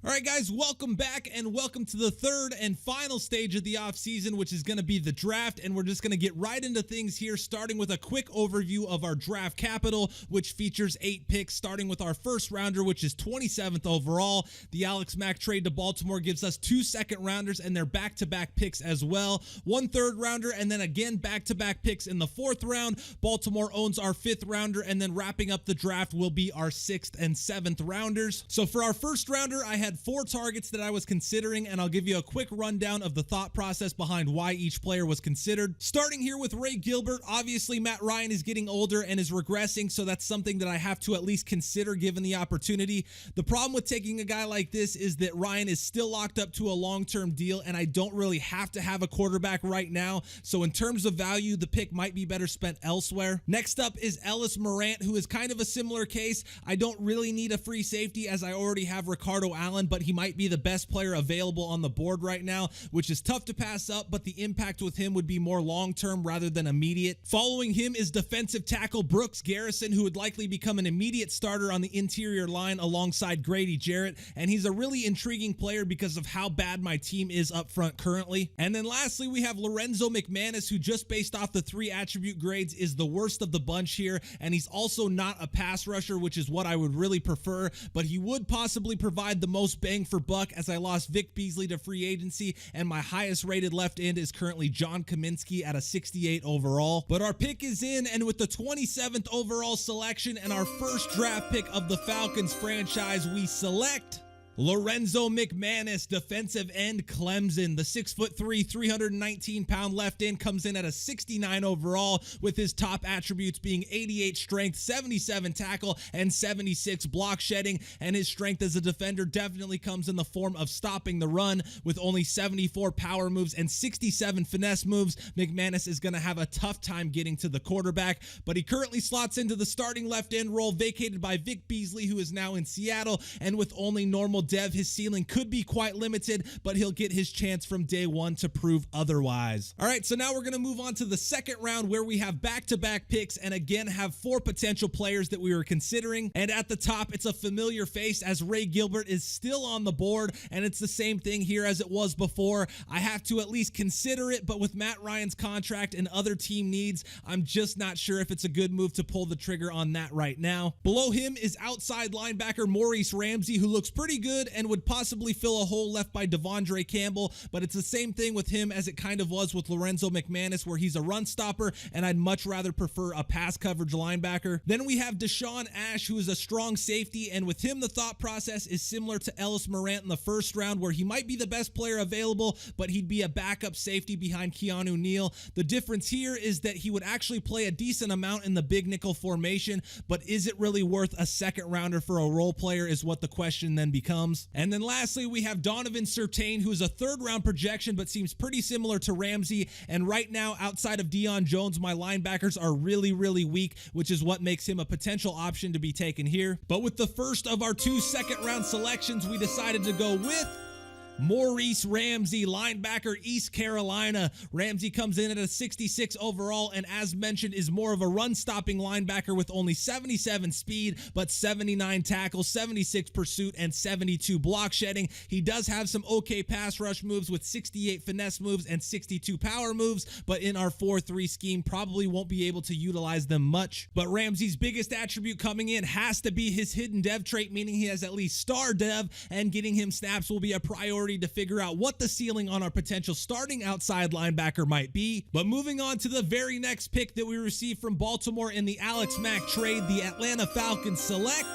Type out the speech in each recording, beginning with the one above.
All right, guys, welcome back and welcome to the third and final stage of the offseason, which is going to be the draft. And we're just going to get right into things here, starting with a quick overview of our draft capital, which features 8 picks, starting with our first rounder, which is 27th overall. The Alex Mack trade to Baltimore gives us 2 second rounders and their back-to-back picks as well. 1 third rounder and then again back-to-back picks in the 4th round. Baltimore owns our 5th rounder, and then wrapping up the draft will be our 6th and 7th rounders. So for our first rounder, I had 4 targets that I was considering, and I'll give you a quick rundown of the thought process behind why each player was considered. Starting here with Ray Gilbert, obviously Matt Ryan is getting older and is regressing, so that's something that I have to at least consider given the opportunity. The problem with taking a guy like this is that Ryan is still locked up to a long-term deal, and I don't really have to have a quarterback right now, so in terms of value, the pick might be better spent elsewhere. Next up is Ellis Morant, who is kind of a similar case. I don't really need a free safety as I already have Ricardo Allen, but he might be the best player available on the board right now, which is tough to pass up, but the impact with him would be more long-term rather than immediate. Following him is defensive tackle Brooks Garrison, who would likely become an immediate starter on the interior line alongside Grady Jarrett, and he's a really intriguing player because of how bad my team is up front currently. And then lastly, we have Lorenzo McManus, who just based off the 3 attribute grades is the worst of the bunch here, and he's also not a pass rusher, which is what I would really prefer, but he would possibly provide the most bang for buck, as I lost Vic Beasley to free agency, and my highest rated left end is currently John Kaminsky at a 68 overall. But our pick is in, and with the 27th overall selection and our first draft pick of the Falcons franchise, we select Lorenzo McManus, defensive end Clemson. The 6'3", 319-pound left end comes in at a 69 overall, with his top attributes being 88 strength, 77 tackle, and 76 block shedding. And his strength as a defender definitely comes in the form of stopping the run, with only 74 power moves and 67 finesse moves. McManus is going to have a tough time getting to the quarterback, but he currently slots into the starting left end role, vacated by Vic Beasley, who is now in Seattle. And with only normal dev, his ceiling could be quite limited, but he'll get his chance from day one to prove otherwise. All right, so now we're going to move on to the second round, where we have back-to-back picks and again have 4 potential players that we were considering. And at the top, it's a familiar face, as Ray Gilbert is still on the board, and it's the same thing here as it was before. I have to at least consider it, but with Matt Ryan's contract and other team needs, I'm just not sure if it's a good move to pull the trigger on that right now. Below him is outside linebacker Maurice Ramsey, who looks pretty good and would possibly fill a hole left by Devondre Campbell, but it's the same thing with him as it kind of was with Lorenzo McManus, where he's a run stopper, and I'd much rather prefer a pass coverage linebacker. Then we have Deshaun Ash, who is a strong safety, and with him the thought process is similar to Ellis Morant in the first round, where he might be the best player available, but he'd be a backup safety behind Keanu Neal. The difference here is that he would actually play a decent amount in the big nickel formation, but is it really worth a second rounder for a role player is what the question then becomes. And then lastly, we have Donovan Surtain, who is a 3rd round projection, but seems pretty similar to Ramsey. And right now, outside of Deion Jones, my linebackers are really, really weak, which is what makes him a potential option to be taken here. But with the first of our 2 second round selections, we decided to go with Maurice Ramsey, linebacker, East Carolina. Ramsey comes in at a 66 overall, and as mentioned, is more of a run-stopping linebacker with only 77 speed, but 79 tackle, 76 pursuit, and 72 block shedding. He does have some okay pass rush moves with 68 finesse moves and 62 power moves, but in our 4-3 scheme, probably won't be able to utilize them much. But Ramsey's biggest attribute coming in has to be his hidden dev trait, meaning he has at least star dev, and getting him snaps will be a priority to figure out what the ceiling on our potential starting outside linebacker might be. But moving on to the very next pick that we received from Baltimore in the Alex Mack trade, the Atlanta Falcons select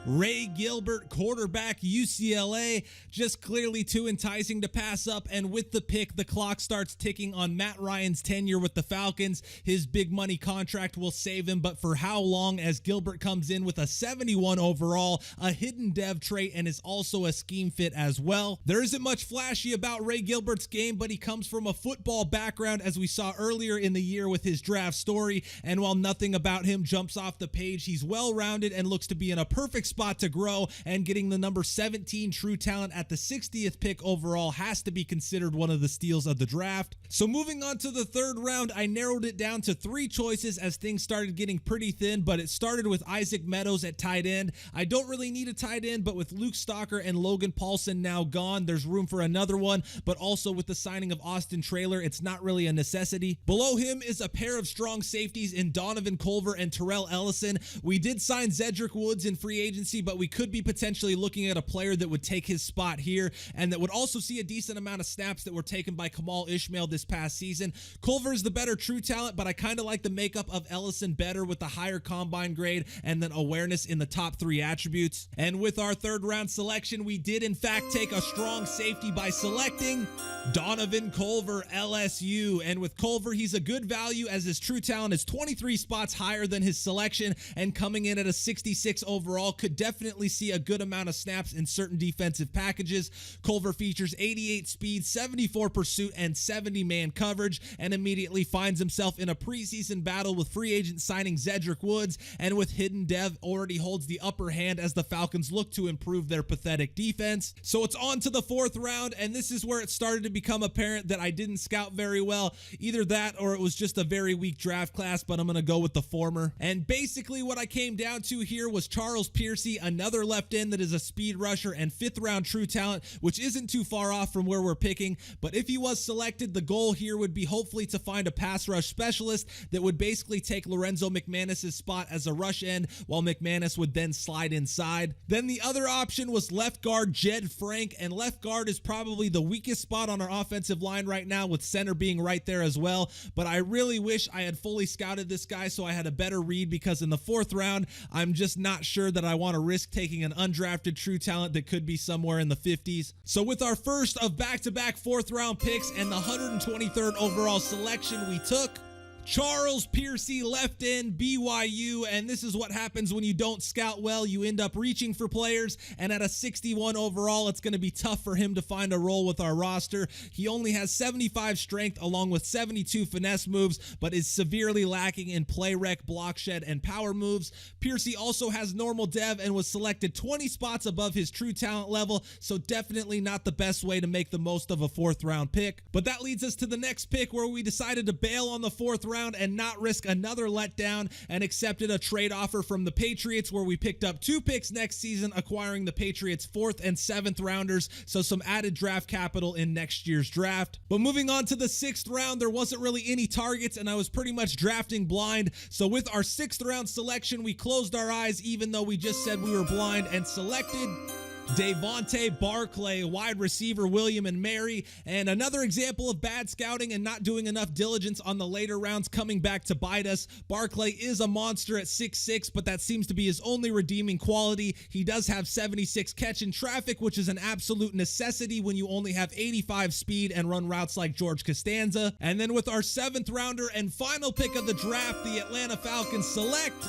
Ray Gilbert, quarterback, UCLA, just clearly too enticing to pass up. And with the pick, the clock starts ticking on Matt Ryan's tenure with the Falcons. His big money contract will save him, but for how long, as Gilbert comes in with a 71 overall, a hidden dev trait, and is also a scheme fit as well. There isn't much flashy about Ray Gilbert's game, but he comes from a football background, as we saw earlier in the year with his draft story. And while nothing about him jumps off the page, he's well-rounded and looks to be in a perfect spot spot to grow, and getting the number 17 true talent at the 60th pick overall has to be considered one of the steals of the draft. So moving on to the third round, I narrowed it down to 3 choices as things started getting pretty thin, but it started with Isaac Meadows at tight end. I don't really need a tight end, but with Luke Stalker and Logan Paulson now gone, there's room for another one, but also with the signing of Austin Traylor, it's not really a necessity. Below him is a pair of strong safeties in Donovan Culver and Terrell Ellison. We did sign Zedric Woods in free agency, but we could be potentially looking at a player that would take his spot here and that would also see a decent amount of snaps that were taken by Kamal Ishmael this past season. Culver is the better true talent, but I kind of like the makeup of Ellison better with the higher combine grade and then awareness in the top 3 attributes. And with our third round selection, we did in fact take a strong safety by selecting Donovan Culver, LSU. And with Culver, he's a good value as his true talent is 23 spots higher than his selection, and coming in at a 66 overall could definitely see a good amount of snaps in certain defensive packages. Culver features 88 speed, 74 pursuit, and 70 man coverage, and immediately finds himself in a preseason battle with free agent signing Zedric Woods, and with hidden dev already holds the upper hand as the Falcons look to improve their pathetic defense. So it's on to the fourth round, and this is where it started to become apparent that I didn't scout very well. Either that or it was just a very weak draft class, but I'm going to go with the former. And basically what I came down to here was Charles Piercy, another left end that is a speed rusher and 5th round true talent, which isn't too far off from where we're picking. But if he was selected, the goal here would be hopefully to find a pass rush specialist that would basically take Lorenzo McManus's spot as a rush end, while McManus would then slide inside. Then the other option was left guard Jed Frank, and left guard is probably the weakest spot on our offensive line right now, with center being right there as well. But I really wish I had fully scouted this guy so I had a better read, because in the 4th round, I'm just not sure that I want to risk taking an undrafted true talent that could be somewhere in the 50s. So with our first of back-to-back 4th round picks and the 123rd overall selection, we took Charles Piercy, left end, BYU, and this is what happens when you don't scout well. You end up reaching for players, and at a 61 overall, it's going to be tough for him to find a role with our roster. He only has 75 strength along with 72 finesse moves, but is severely lacking in play rec, block shed, and power moves. Piercy also has normal dev and was selected 20 spots above his true talent level, so definitely not the best way to make the most of a 4th round pick. But that leads us to the next pick, where we decided to bail on the 4th round and not risk another letdown, and accepted a trade offer from the Patriots, where we picked up 2 picks next season, acquiring the Patriots 4th and 7th rounders, so some added draft capital in next year's draft. But moving on to the 6th round, there wasn't really any targets, and I was pretty much drafting blind. So with our 6th round selection, we closed our eyes, even though we just said we were blind, and selected Devontae Barclay, wide receiver William and Mary. And another example of bad scouting and not doing enough diligence on the later rounds coming back to bite us. Barclay is a monster at 6'6", but that seems to be his only redeeming quality. He does have 76 catch in traffic, which is an absolute necessity when you only have 85 speed and run routes like George Costanza. And then with our 7th rounder and final pick of the draft, the Atlanta Falcons select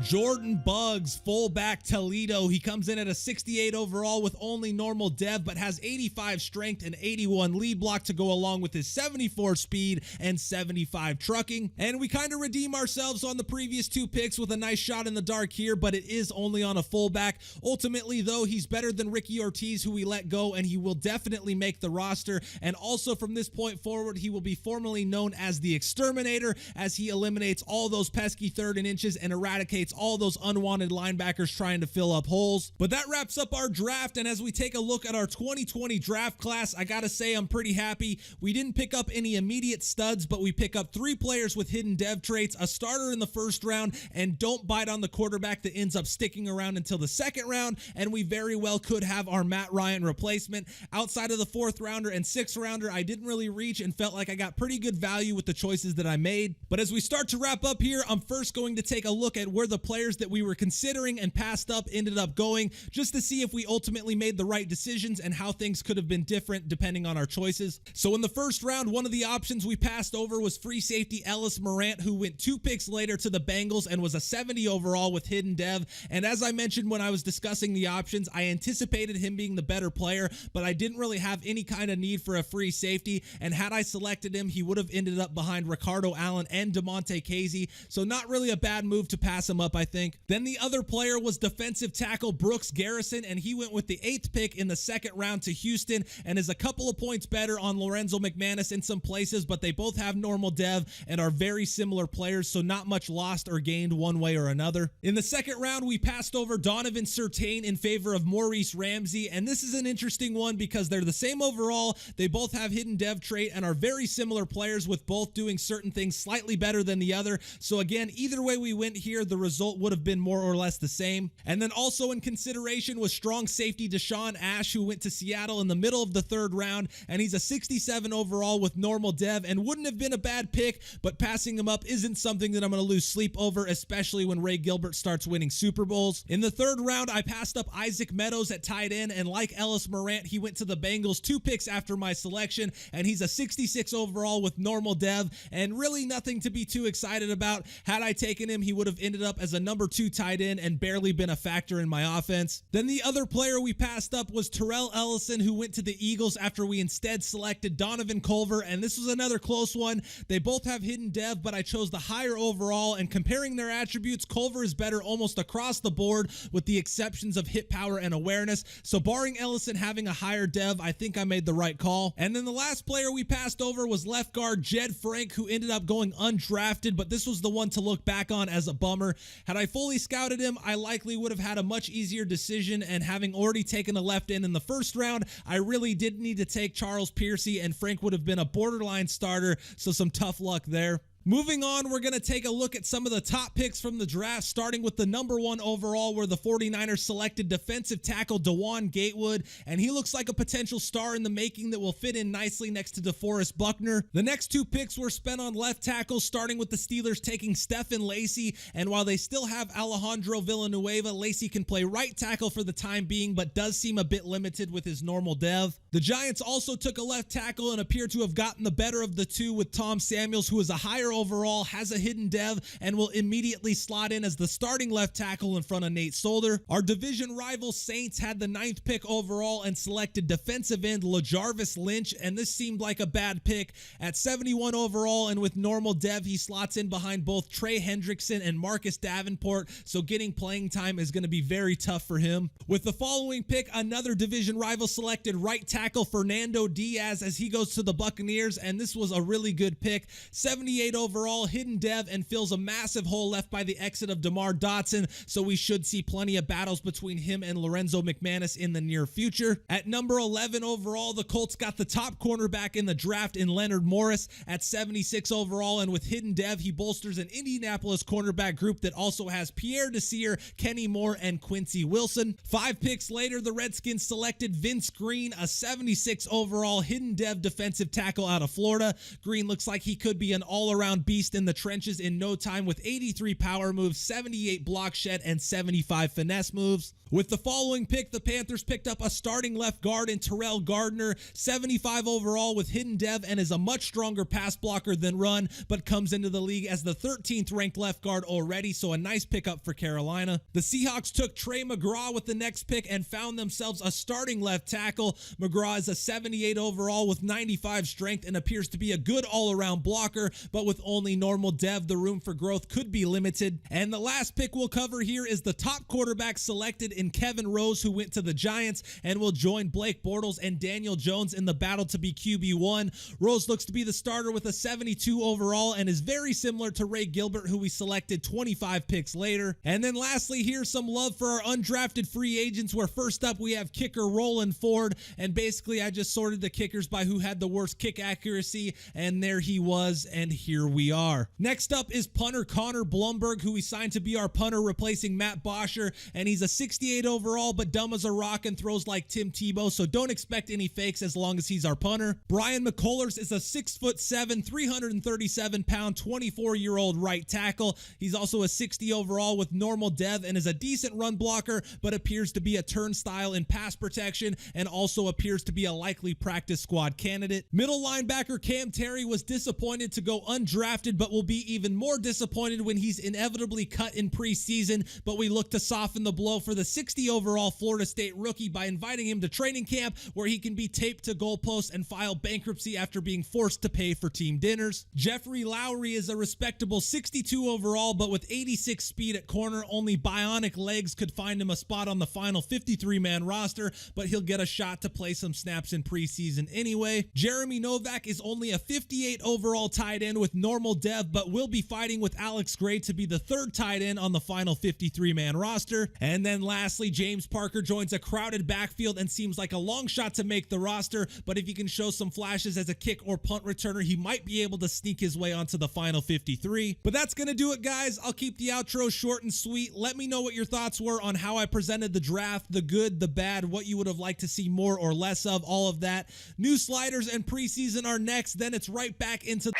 Jordan Buggs, fullback Toledo. He comes in at a 68 overall with only normal dev, but has 85 strength and 81 lead block to go along with his 74 speed and 75 trucking. And we kind of redeem ourselves on the previous 2 picks with a nice shot in the dark here, but it is only on a fullback. Ultimately, though, he's better than Ricky Ortiz, who we let go, and he will definitely make the roster. And also from this point forward, he will be formally known as the Exterminator, as he eliminates all those pesky 3rd and inches and eradicates all those unwanted linebackers trying to fill up holes. But that wraps up our draft, and as we take a look at our 2020 draft class, I gotta say I'm pretty happy. We didn't pick up any immediate studs, but we pick up 3 players with hidden dev traits, a starter in the 1st round, and don't bite on the quarterback that ends up sticking around until the 2nd round, and we very well could have our Matt Ryan replacement. Outside of the 4th rounder and 6th rounder, I didn't really reach and felt like I got pretty good value with the choices that I made. But as we start to wrap up here, I'm first going to take a look at where the players that we were considering and passed up ended up going, just to see if we ultimately made the right decisions and how things could have been different depending on our choices. So in the 1st round, one of the options we passed over was free safety Ellis Morant, who went 2 picks later to the Bengals and was a 70 overall with hidden dev. And as I mentioned when I was discussing the options, I anticipated him being the better player, but I didn't really have any kind of need for a free safety, and had I selected him, he would have ended up behind Ricardo Allen and DeMonte Casey, so not really a bad move to pass him him up, I think. Then the other player was defensive tackle Brooks Garrison, and he went with the 8th pick in the 2nd round to Houston and is a couple of points better on Lorenzo McManus in some places, but they both have normal dev and are very similar players, so not much lost or gained one way or another. In the 2nd round, we passed over Donovan Surtain in favor of Maurice Ramsey, and this is an interesting one because they're the same overall. They both have hidden dev trait and are very similar players, with both doing certain things slightly better than the other. So again, either way we went here, the result would have been more or less the same. And then also in consideration was strong safety Deshaun Ash, who went to Seattle in the middle of the 3rd round, and he's a 67 overall with normal dev and wouldn't have been a bad pick, but passing him up isn't something that I'm going to lose sleep over, especially when Ray Gilbert starts winning Super Bowls. In the 3rd round, I passed up Isaac Meadows at tight end, and like Ellis Morant, he went to the Bengals 2 picks after my selection, and he's a 66 overall with normal dev, and really nothing to be too excited about. Had I taken him, he would have ended up as a number 2 tight end and barely been a factor in my offense. Then the other player we passed up was Terrell Ellison, who went to the Eagles after we instead selected Donovan Culver, and this was another close one. They both have hidden dev, but I chose the higher overall, and comparing their attributes, Culver is better almost across the board with the exceptions of hit power and awareness. So barring Ellison having a higher dev, I think I made the right call. And then the last player we passed over was left guard Jed Frank, who ended up going undrafted, but this was the one to look back on as a bummer. Had I fully scouted him, I likely would have had a much easier decision, and having already taken a left end in the 1st round, I really did need to take Charles Piercy, and Frank would have been a borderline starter, so some tough luck there. Moving on, we're going to take a look at some of the top picks from the draft, starting with the number 1 overall, where the 49ers selected defensive tackle DeJuan Gatewood, and he looks like a potential star in the making that will fit in nicely next to DeForest Buckner. The next 2 picks were spent on left tackle, starting with the Steelers taking Stephen Lacy, and while they still have Alejandro Villanueva, Lacy can play right tackle for the time being, but does seem a bit limited with his normal dev. The Giants also took a left tackle and appear to have gotten the better of the 2 with Tom Samuels, who is a higher overall, has a hidden dev, and will immediately slot in as the starting left tackle in front of Nate Solder. Our division rival Saints had the 9th pick overall and selected defensive end LaJarvis Lynch, and this seemed like a bad pick. At 71 overall and with normal dev, he slots in behind both Trey Hendrickson and Marcus Davenport, so getting playing time is going to be very tough for him. With the following pick, another division rival selected right tackle Fernando Diaz as he goes to the Buccaneers, and this was a really good pick. 78 overall, hidden dev, and fills a massive hole left by the exit of DeMar Dotson, so we should see plenty of battles between him and Lorenzo McManus in the near future. At number 11 overall, the Colts got the top cornerback in the draft in Leonard Morris at 76 overall, and with hidden dev, he bolsters an Indianapolis cornerback group that also has Pierre Desir, Kenny Moore, and Quincy Wilson. 5 picks later, the Redskins selected Vince Green, a 76 overall hidden dev defensive tackle out of Florida. Green looks like he could be an all-around beast in the trenches in no time with 83 power moves, 78 block shed, and 75 finesse moves. With the following pick, the Panthers picked up a starting left guard in Terrell Gardner, 75 overall with hidden dev, and is a much stronger pass blocker than run, but comes into the league as the 13th ranked left guard already, so a nice pickup for Carolina. The Seahawks took Trey McGraw with the next pick and found themselves a starting left tackle. McGraw is a 78 overall with 95 strength and appears to be a good all-around blocker, but with only normal dev, the room for growth could be limited. And the last pick we'll cover here is the top quarterback selected in Kevin Rose, who went to the Giants and will join Blake Bortles and Daniel Jones in the battle to be QB1. Rose looks to be the starter with a 72 overall and is very similar to Ray Gilbert, who we selected 25 picks later. And then lastly, here's some love for our undrafted free agents, where first up we have kicker Roland Ford, and basically I just sorted the kickers by who had the worst kick accuracy, and there he was, and here we are. Next up is punter Connor Blumberg, who we signed to be our punter replacing Matt Bosher, and he's a 68 overall, but dumb as a rock and throws like Tim Tebow, so don't expect any fakes as long as he's our punter. Brian McCullers is a 6'7", 337-pound, 24-year-old right tackle. He's also a 60 overall with normal dev and is a decent run blocker, but appears to be a turnstile in pass protection and also appears to be a likely practice squad candidate. Middle linebacker Cam Terry was disappointed to go undrafted, but will be even more disappointed when he's inevitably cut in preseason, but we look to soften the blow for the 60 overall Florida State rookie by inviting him to training camp where he can be taped to goalposts and file bankruptcy after being forced to pay for team dinners. Jeffrey Lowry is a respectable 62 overall, but with 86 speed at corner, only bionic legs could find him a spot on the final 53-man roster, but he'll get a shot to play some snaps in preseason anyway. Jeremy Novak is only a 58 overall tight end with normal dev, but will be fighting with Alex Gray to be the third tight end on the final 53-man roster. And then lastly, James Parker joins a crowded backfield and seems like a long shot to make the roster, but if he can show some flashes as a kick or punt returner, he might be able to sneak his way onto the final 53. But that's gonna do it, guys. I'll keep the outro short and sweet. Let me know what your thoughts were on how I presented the draft, the good, the bad, what you would have liked to see more or less of, all of that. New sliders and preseason are next, then it's right back into